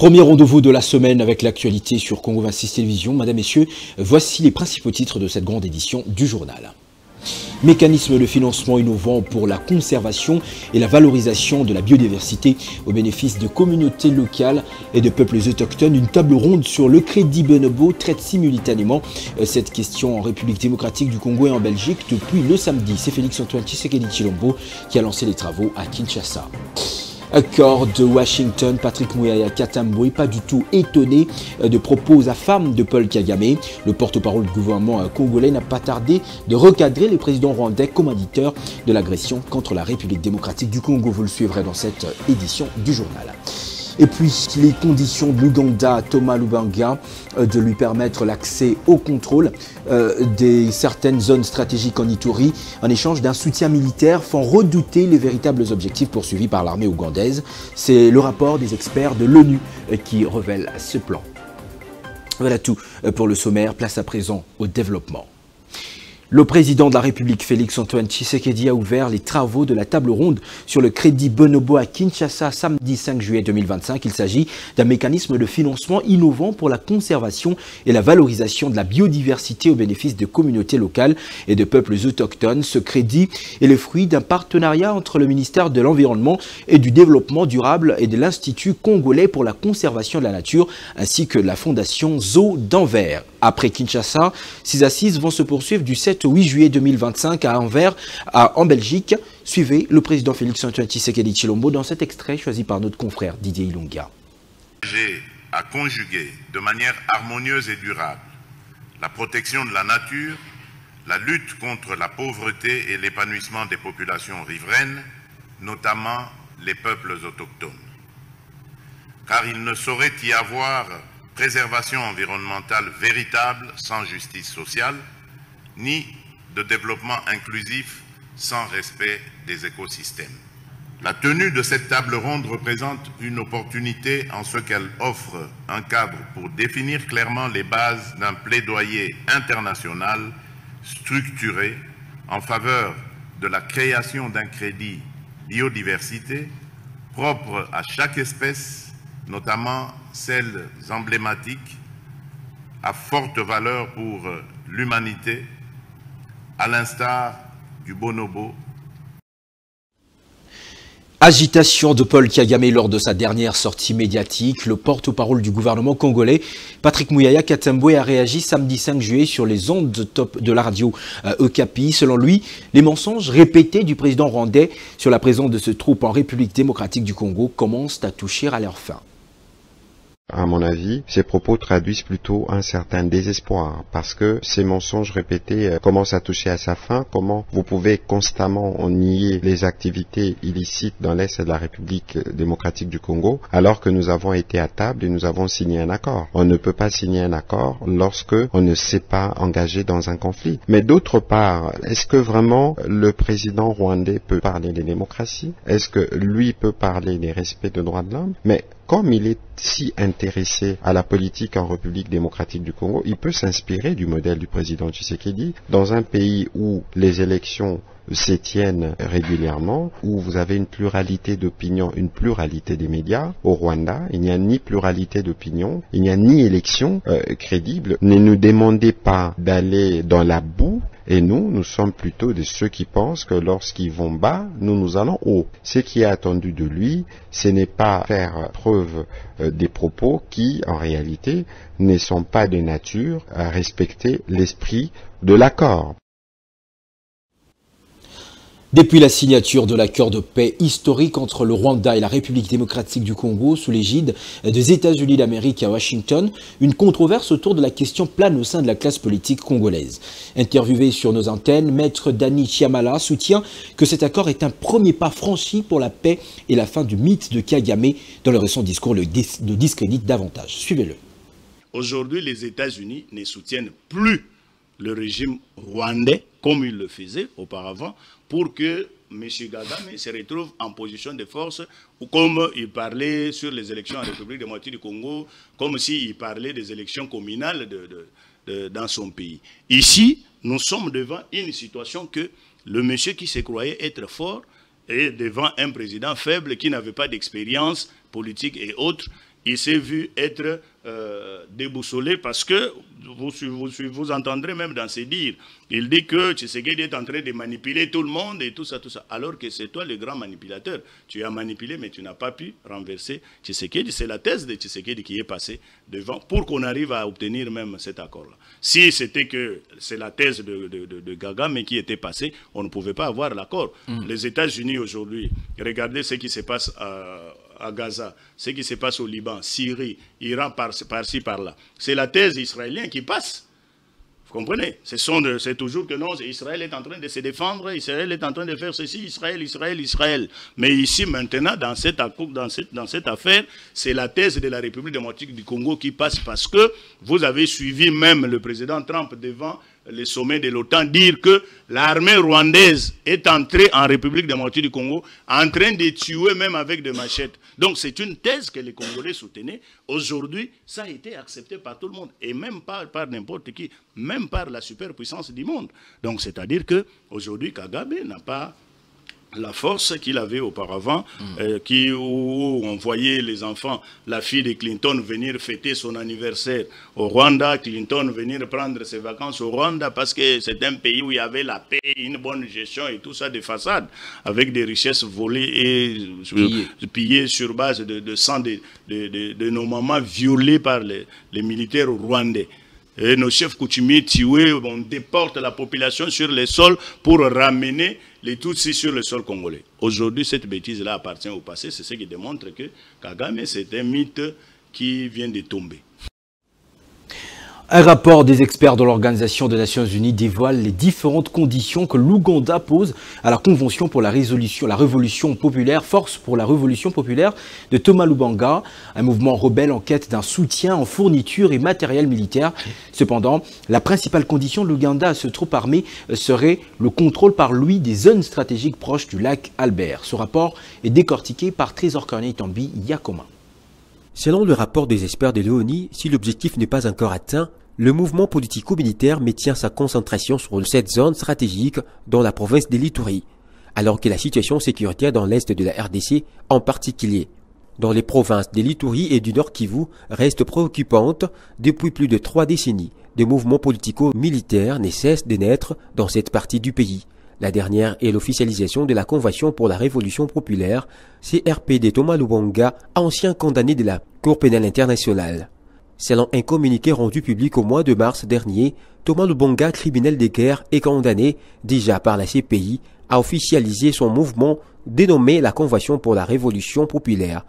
Premier rendez-vous de la semaine avec l'actualité sur Congo 26 Télévision. Madame, Messieurs, voici les principaux titres de cette grande édition du journal. Mécanisme de financement innovant pour la conservation et la valorisation de la biodiversité au bénéfice de communautés locales et de peuples autochtones. Une table ronde sur le crédit bonobo traite simultanément cette question en République démocratique du Congo et en Belgique depuis le samedi. C'est Félix-Antoine Tshisekedi Tshilombo qui a lancé les travaux à Kinshasa. Accord de Washington, Patrick Muyaya Katambwe, pas du tout étonné de propos affamés de Paul Kagame. Le porte-parole du gouvernement congolais n'a pas tardé de recadrer le président rwandais commanditaire de l'agression contre la République démocratique du Congo. Vous le suivrez dans cette édition du journal. Et puis, les conditions de l'Ouganda, Thomas Lubanga, de lui permettre l'accès au contrôle des certaines zones stratégiques en Ituri, en échange d'un soutien militaire, font redouter les véritables objectifs poursuivis par l'armée ougandaise. C'est le rapport des experts de l'ONU qui révèle ce plan. Voilà tout pour le sommaire. Place à présent au développement. Le président de la République, Félix-Antoine Tshisekedi, a ouvert les travaux de la table ronde sur le crédit bonobo à Kinshasa samedi 5 juillet 2025. Il s'agit d'un mécanisme de financement innovant pour la conservation et la valorisation de la biodiversité au bénéfice de communautés locales et de peuples autochtones. Ce crédit est le fruit d'un partenariat entre le ministère de l'Environnement et du Développement durable et de l'Institut congolais pour la conservation de la nature ainsi que la fondation Zoo d'Anvers. Après Kinshasa, ces assises vont se poursuivre du 7 au 8 juillet 2025 à Anvers, en Belgique. Suivez le président Félix-Antoine Tshisekedi Tshilombo dans cet extrait choisi par notre confrère Didier Ilunga. À conjuguer de manière harmonieuse et durable la protection de la nature, la lutte contre la pauvreté et l'épanouissement des populations riveraines, notamment les peuples autochtones. Car il ne saurait y avoir préservation environnementale véritable sans justice sociale, ni de développement inclusif sans respect des écosystèmes. La tenue de cette table ronde représente une opportunité en ce qu'elle offre un cadre pour définir clairement les bases d'un plaidoyer international structuré en faveur de la création d'un crédit biodiversité propre à chaque espèce, notamment celles emblématiques à forte valeur pour l'humanité, à l'instar du bonobo. Agitation de Paul Kagame lors de sa dernière sortie médiatique. Le porte-parole du gouvernement congolais, Patrick Muyaya Katambwe, a réagi samedi 5 juillet sur les ondes de la radio Okapi. Selon lui, les mensonges répétés du président rwandais sur la présence de ces troupes en République démocratique du Congo commencent à toucher à leur fin. À mon avis, ces propos traduisent plutôt un certain désespoir parce que ces mensonges répétés commencent à toucher à sa fin. Comment vous pouvez constamment nier les activités illicites dans l'Est de la République démocratique du Congo alors que nous avons été à table et nous avons signé un accord? On ne peut pas signer un accord lorsque on ne s'est pas engagé dans un conflit. Mais d'autre part, est-ce que vraiment le président rwandais peut parler de démocratie? Est-ce que lui peut parler des respects de droits de l'homme? Mais comme il est si intéressé à la politique en République démocratique du Congo, il peut s'inspirer du modèle du président Tshisekedi dans un pays où les élections s'étiennent régulièrement, où vous avez une pluralité d'opinion, une pluralité des médias. Au Rwanda, il n'y a ni pluralité d'opinion, il n'y a ni élection crédible. Ne nous demandez pas d'aller dans la boue. Et nous sommes plutôt de ceux qui pensent que lorsqu'ils vont bas, nous allons haut. Ce qui est attendu de lui, ce n'est pas faire preuve des propos qui, en réalité, ne sont pas de nature à respecter l'esprit de l'accord. Depuis la signature de l'accord de paix historique entre le Rwanda et la République démocratique du Congo sous l'égide des États-Unis d'Amérique à Washington, une controverse autour de la question plane au sein de la classe politique congolaise. Interviewé sur nos antennes, Maître Dani Chiamala soutient que cet accord est un premier pas franchi pour la paix et la fin du mythe de Kagame. Dans le récent discours, le discrédite davantage. Suivez-le. Aujourd'hui, les États-Unis ne soutiennent plus le régime rwandais comme ils le faisaient auparavant, pour que M. Kagame se retrouve en position de force, ou comme il parlait sur les élections en République démocratique du Congo, comme s'il parlait des élections communales dans son pays. Ici, nous sommes devant une situation que le monsieur qui se croyait être fort est devant un président faible qui n'avait pas d'expérience politique et autres, il s'est vu être déboussolé parce que vous entendrez même dans ses dires. Il dit que Tshisekedi est en train de manipuler tout le monde et tout ça, alors que c'est toi le grand manipulateur. Tu as manipulé, mais tu n'as pas pu renverser Tshisekedi. C'est la thèse de Tshisekedi qui est passée devant pour qu'on arrive à obtenir même cet accord-là. Si c'était que c'est la thèse de Gaga, mais qui était passée, on ne pouvait pas avoir l'accord. Les États-Unis aujourd'hui, regardez ce qui se passe à Gaza, ce qui se passe au Liban, Syrie, Iran, par-ci, par-là. C'est la thèse israélienne qui passe. Vous comprenez? C'est toujours que non, Israël est en train de se défendre, Israël est en train de faire ceci, Israël. Mais ici, maintenant, dans cette affaire, c'est la thèse de la République démocratique du Congo qui passe parce que vous avez suivi même le président Trump devant le sommet de l'OTAN dire que l'armée rwandaise est entrée en République démocratique du Congo en train de tuer même avec des machettes. Donc c'est une thèse que les Congolais soutenaient. Aujourd'hui, ça a été accepté par tout le monde et même pas par n'importe qui, même par la superpuissance du monde. Donc c'est-à-dire que aujourd'hui Kagame n'a pas la force qu'il avait auparavant, où on voyait les enfants, la fille de Clinton venir fêter son anniversaire au Rwanda, Clinton venir prendre ses vacances au Rwanda parce que c'est un pays où il y avait la paix, une bonne gestion et tout ça de façade, avec des richesses volées et pillées sur base de sang de nos mamans violées par les militaires rwandais. Et nos chefs coutumiers tués, on déporte la population sur les sols pour ramener les Tutsis sur le sol congolais. Aujourd'hui, cette bêtise-là appartient au passé. C'est ce qui démontre que Kagame, c'est un mythe qui vient de tomber. Un rapport des experts de l'Organisation des Nations Unies dévoile les différentes conditions que l'Ouganda pose à la Convention pour la Révolution populaire, Force pour la Révolution populaire de Thomas Lubanga, un mouvement rebelle en quête d'un soutien en fourniture et matériel militaire. Cependant, la principale condition de l'Ouganda à ce troupe armé serait le contrôle par lui des zones stratégiques proches du lac Albert. Ce rapport est décortiqué par Trésor Corneille Tambi Yakoma. Selon le rapport des experts de l'ONU, si l'objectif n'est pas encore atteint, le mouvement politico-militaire maintient sa concentration sur cette zone stratégique dans la province de l'Ituri, alors que la situation sécuritaire dans l'est de la RDC, en particulier dans les provinces de l'Ituri et du Nord Kivu, reste préoccupante depuis plus de 3 décennies. Des mouvements politico-militaires ne cessent de naître dans cette partie du pays. La dernière est l'officialisation de la Convention pour la Révolution populaire, CRP de Thomas Lubanga, ancien condamné de la Cour pénale internationale. Selon un communiqué rendu public au mois de mars dernier, Thomas Lubanga, criminel de guerre, est condamné déjà par la CPI à officialiser son mouvement dénommé la Convention pour la Révolution populaire.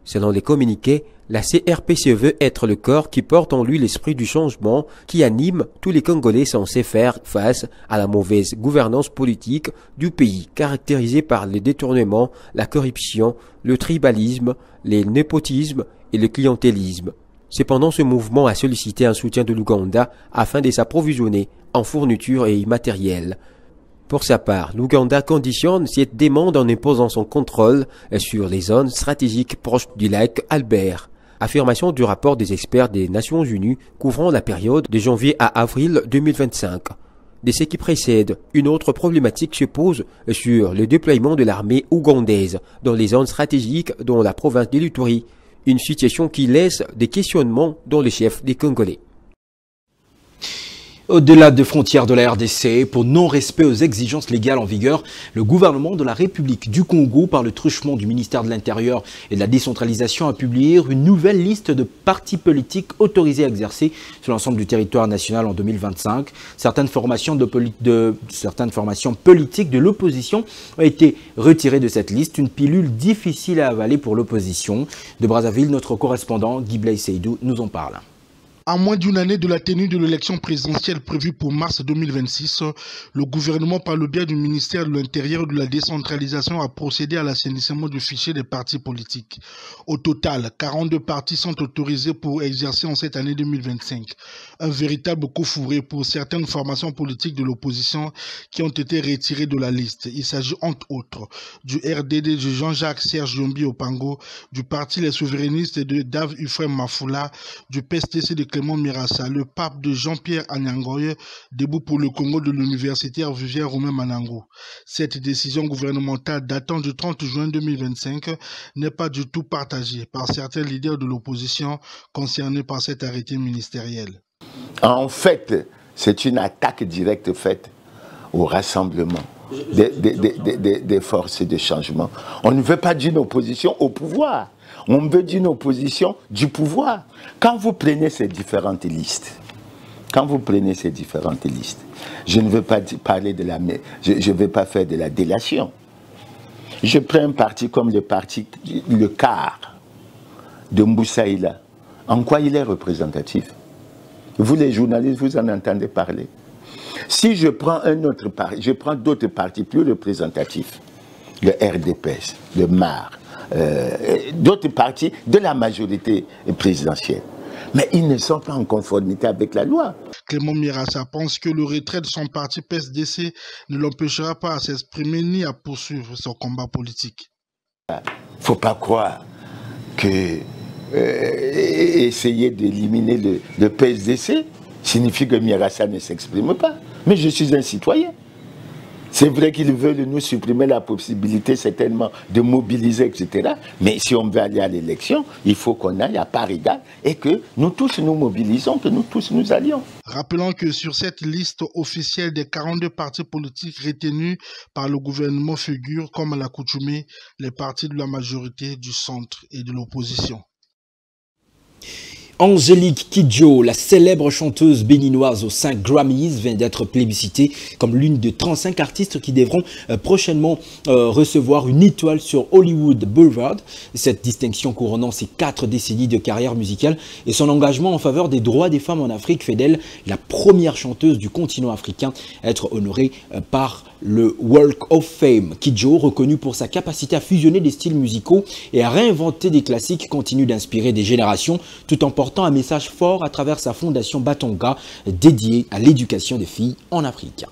Selon les communiqués, la CRP se veut être le corps qui porte en lui l'esprit du changement qui anime tous les Congolais censés faire face à la mauvaise gouvernance politique du pays, caractérisée par le détournement, la corruption, le tribalisme, le népotisme et le clientélisme. Cependant, ce mouvement a sollicité un soutien de l'Ouganda afin de s'approvisionner en fournitures et matériel. Pour sa part, l'Ouganda conditionne cette demande en imposant son contrôle sur les zones stratégiques proches du lac Albert. Affirmation du rapport des experts des Nations Unies couvrant la période de janvier à avril 2025. De ce qui précède, une autre problématique se pose sur le déploiement de l'armée ougandaise dans les zones stratégiques dont la province de l'Ituri. Une situation qui laisse des questionnements dans les chefs des Congolais. Au-delà des frontières de la RDC, pour non-respect aux exigences légales en vigueur, le gouvernement de la République du Congo, par le truchement du ministère de l'Intérieur et de la décentralisation, a publié une nouvelle liste de partis politiques autorisés à exercer sur l'ensemble du territoire national en 2025. Certaines formations politiques de l'opposition ont été retirées de cette liste, une pilule difficile à avaler pour l'opposition. De Brazzaville, notre correspondant Guy Blaise Seydou nous en parle. À moins d'une année de la tenue de l'élection présidentielle prévue pour mars 2026, le gouvernement, par le biais du ministère de l'Intérieur et de la décentralisation, a procédé à l'assainissement du fichier des partis politiques. Au total, 42 partis sont autorisés pour exercer en cette année 2025. Un véritable coup fourré pour certaines formations politiques de l'opposition qui ont été retirées de la liste. Il s'agit entre autres du RDD de Jean-Jacques Serge Yombi Opango, du Parti Les Souverainistes de Dave Ufrem Mafoula, du PSTC de Clément Mirassa, le pape de Jean-Pierre Anyangoye, debout pour le Congo de l'universitaire Vivien Romain Manango. Cette décision gouvernementale datant du 30 juin 2025 n'est pas du tout partagée par certains leaders de l'opposition concernés par cet arrêté ministériel. En fait, c'est une attaque directe faite au rassemblement des forces de changement. On ne veut pas d'une opposition au pouvoir. On veut d'une opposition du pouvoir. Quand vous prenez ces différentes listes, je ne veux pas parler de la... Je ne veux pas faire de la délation. Je prends un parti comme le CAR de Mboussaïla. En quoi il est représentatif? Vous les journalistes, vous en entendez parler. Si je prends un autre parti, je prends d'autres partis plus représentatifs, le RDPS, le MAR, d'autres partis de la majorité présidentielle. Mais ils ne sont pas en conformité avec la loi. Clément Mirassa pense que le retrait de son parti PSDC ne l'empêchera pas à s'exprimer ni à poursuivre son combat politique. Il ne faut pas croire que essayer d'éliminer le PSDC signifie que Mirassa ne s'exprime pas. Mais je suis un citoyen. C'est vrai qu'ils veulent nous supprimer la possibilité certainement de mobiliser, etc. Mais si on veut aller à l'élection, il faut qu'on aille à part égale et que nous tous nous mobilisons, que nous tous nous allions. Rappelons que sur cette liste officielle des 42 partis politiques retenus par le gouvernement figurent, comme à l'accoutumée, les partis de la majorité, du centre et de l'opposition. Angélique Kidjo, la célèbre chanteuse béninoise aux 5 Grammys, vient d'être plébiscitée comme l'une des 35 artistes qui devront prochainement recevoir une étoile sur Hollywood Boulevard. Cette distinction couronnant ses 4 décennies de carrière musicale et son engagement en faveur des droits des femmes en Afrique fait d'elle la première chanteuse du continent africain à être honorée par le Walk of Fame. Kidjo, reconnue pour sa capacité à fusionner des styles musicaux et à réinventer des classiques, continue d'inspirer des générations tout en portant un message fort à travers sa fondation Batonga dédiée à l'éducation des filles en Afrique.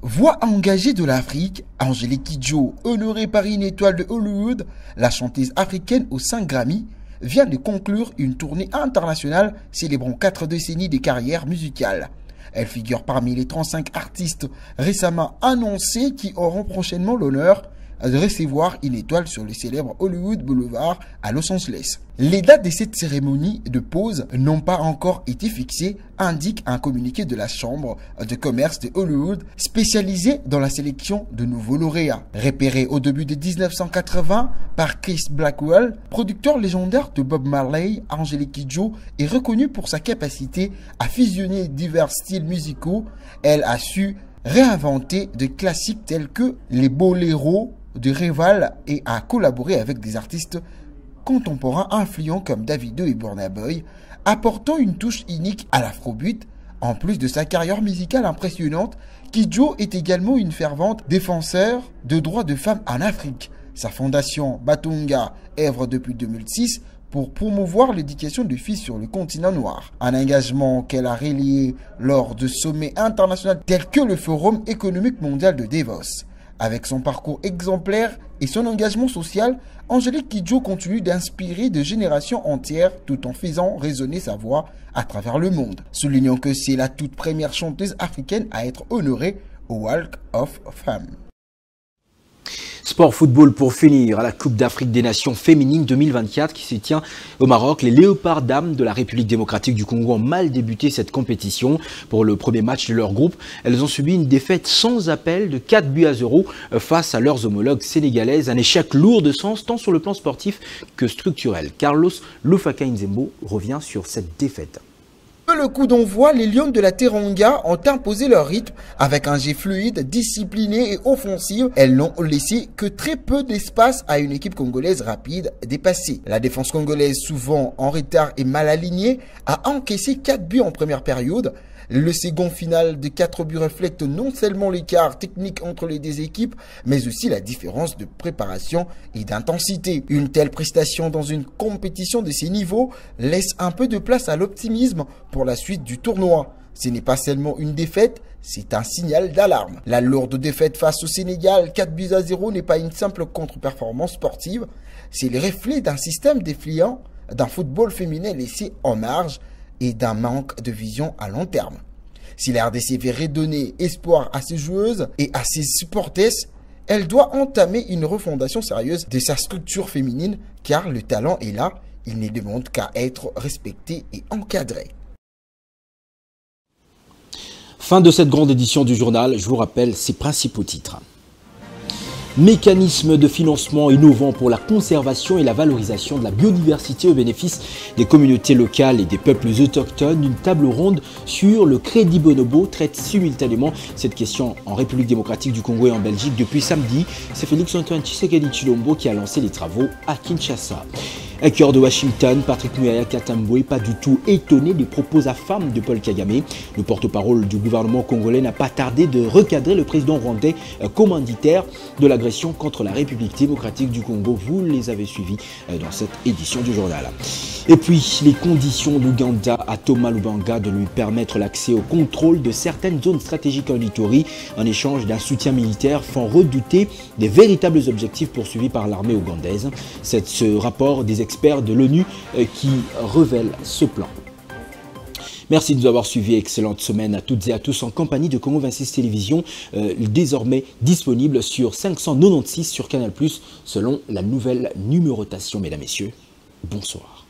Voix engagée de l'Afrique, Angélique Kidjo, honorée par une étoile de Hollywood, la chanteuse africaine aux 5 Grammy, vient de conclure une tournée internationale célébrant 4 décennies de carrière musicale. Elle figure parmi les 35 artistes récemment annoncés qui auront prochainement l'honneur de recevoir une étoile sur le célèbre Hollywood Boulevard à Los Angeles. Les dates de cette cérémonie de pause n'ont pas encore été fixées, indique un communiqué de la Chambre de commerce de Hollywood spécialisée dans la sélection de nouveaux lauréats. Repérée au début de 1980 par Chris Blackwell, producteur légendaire de Bob Marley, Angélique Kidjo est reconnue pour sa capacité à fusionner divers styles musicaux. Elle a su réinventer des classiques tels que les boléros de Rival et a collaboré avec des artistes contemporains influents comme Davido et Burna Boy, apportant une touche unique à l'afrobeat. En plus de sa carrière musicale impressionnante, Kidjo est également une fervente défenseur de droits de femmes en Afrique. Sa fondation Batonga œuvre depuis 2006 pour promouvoir l'éducation des filles sur le continent noir. Un engagement qu'elle a relayé lors de sommets internationaux tels que le Forum économique mondial de Davos. Avec son parcours exemplaire et son engagement social, Angélique Kidjo continue d'inspirer des générations entières tout en faisant résonner sa voix à travers le monde. Soulignons que c'est la toute première chanteuse africaine à être honorée au Walk of Fame. Sport football pour finir, à la Coupe d'Afrique des Nations féminines 2024 qui se tient au Maroc. Les Léopards dames de la République démocratique du Congo ont mal débuté cette compétition. Pour le premier match de leur groupe, elles ont subi une défaite sans appel de 4-0 face à leurs homologues sénégalaises. Un échec lourd de sens tant sur le plan sportif que structurel. Carlos Lufaka Nzembo revient sur cette défaite. Le coup d'envoi, les Lions de la Teranga ont imposé leur rythme avec un jeu fluide, discipliné et offensif. Elles n'ont laissé que très peu d'espace à une équipe congolaise rapide dépassée. La défense congolaise, souvent en retard et mal alignée, a encaissé 4 buts en première période. Le second final de 4 buts reflète non seulement l'écart technique entre les deux équipes, mais aussi la différence de préparation et d'intensité. Une telle prestation dans une compétition de ces niveaux laisse un peu de place à l'optimisme pour la suite du tournoi. Ce n'est pas seulement une défaite, c'est un signal d'alarme. La lourde défaite face au Sénégal, 4-0, n'est pas une simple contre-performance sportive, c'est le reflet d'un système défiant, d'un football féminin laissé en marge et d'un manque de vision à long terme. Si la RDC veut redonner espoir à ses joueuses et à ses supporters, elle doit entamer une refondation sérieuse de sa structure féminine car le talent est là, il ne demande qu'à être respecté et encadré. Fin de cette grande édition du journal, je vous rappelle ses principaux titres. Mécanisme de financement innovant pour la conservation et la valorisation de la biodiversité au bénéfice des communautés locales et des peuples autochtones. Une table ronde sur le crédit bonobo traite simultanément cette question en République démocratique du Congo et en Belgique depuis samedi. C'est Félix-Antoine Tshisekedi Tshilombo qui a lancé les travaux à Kinshasa. À cœur de Washington, Patrick Muyaya Katamboué, pas du tout étonné des propos affamés de Paul Kagame. Le porte-parole du gouvernement congolais n'a pas tardé de recadrer le président rwandais commanditaire de l'agression contre la République démocratique du Congo. Vous les avez suivis dans cette édition du journal. Et puis, les conditions d'Ouganda à Thomas Lubanga de lui permettre l'accès au contrôle de certaines zones stratégiques en Ituri en échange d'un soutien militaire font redouter des véritables objectifs poursuivis par l'armée ougandaise. C'est ce rapport des experts de l'ONU qui révèle ce plan. Merci de nous avoir suivis. Excellente semaine à toutes et à tous en compagnie de Congo 26 Télévision, désormais disponible sur 596 sur Canal+, selon la nouvelle numérotation. Mesdames, Messieurs, bonsoir.